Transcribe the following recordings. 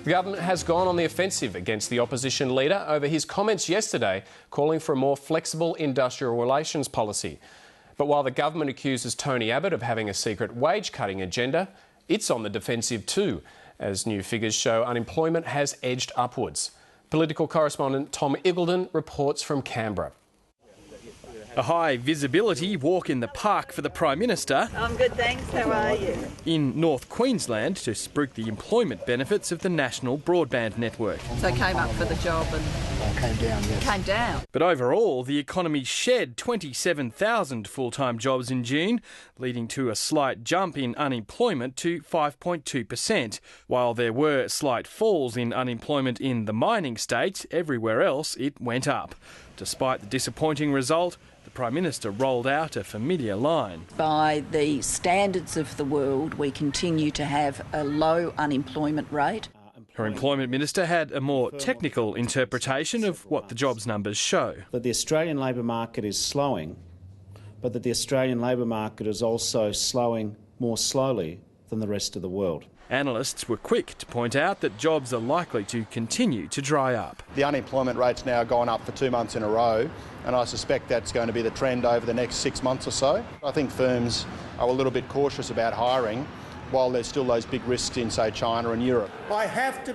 The government has gone on the offensive against the opposition leader over his comments yesterday calling for a more flexible industrial relations policy. But while the government accuses Tony Abbott of having a secret wage-cutting agenda, it's on the defensive too, as new figures show unemployment has edged upwards. Political correspondent Tom Iggulden reports from Canberra. A high visibility walk in the park for the Prime Minister. I'm good, thanks. How are you? In North Queensland to spruik the employment benefits of the national broadband network. So came up for the job and came down, yes. Came down. But overall, the economy shed 27,000 full-time jobs in June, leading to a slight jump in unemployment to 5.2%. While there were slight falls in unemployment in the mining states, everywhere else it went up. Despite the disappointing result, the Prime Minister rolled out a familiar line. By the standards of the world, we continue to have a low unemployment rate. Her Employment Minister had a more technical interpretation of what the jobs numbers show. That the Australian labour market is slowing, but that the Australian labour market is also slowing more slowly than the rest of the world. Analysts were quick to point out that jobs are likely to continue to dry up. The unemployment rate's now gone up for 2 months in a row, and I suspect that's going to be the trend over the next 6 months or so. I think firms are a little bit cautious about hiring while there's still those big risks in, say, China and Europe.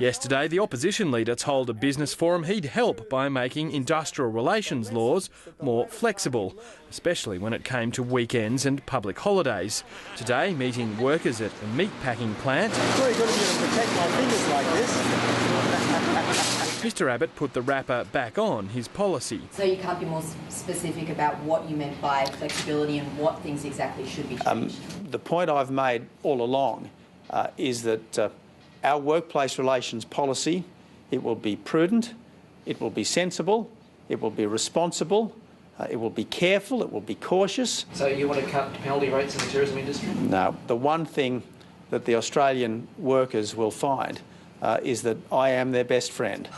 Yesterday, the opposition leader told a business forum he'd help by making industrial relations laws more flexible, especially when it came to weekends and public holidays. Today, meeting workers at a meat packing plant. It's very good of you to protect my fingers like this. Mr Abbott put the wrapper back on his policy. So you can't be more specific about what you meant by flexibility and what things exactly should be changed? The point I've made all along is that our workplace relations policy, it will be prudent, it will be sensible, it will be responsible, it will be careful, it will be cautious. So you want to cut penalty rates in the tourism industry? No. The one thing that the Australian workers will find is that I am their best friend.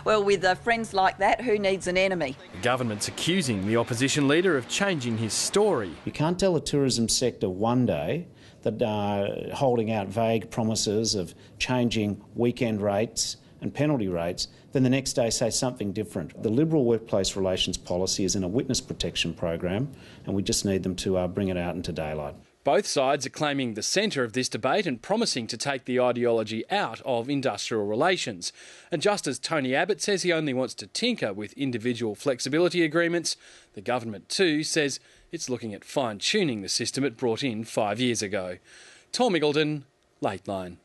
Well, with friends like that, who needs an enemy? The government's accusing the opposition leader of changing his story. You can't tell the tourism sector one day that holding out vague promises of changing weekend rates and penalty rates, then the next day say something different. The Liberal workplace relations policy is in a witness protection program, and we just need them to bring it out into daylight. Both sides are claiming the centre of this debate and promising to take the ideology out of industrial relations. And just as Tony Abbott says he only wants to tinker with individual flexibility agreements, the government too says it's looking at fine-tuning the system it brought in 5 years ago. Tom Iggulden, Lateline.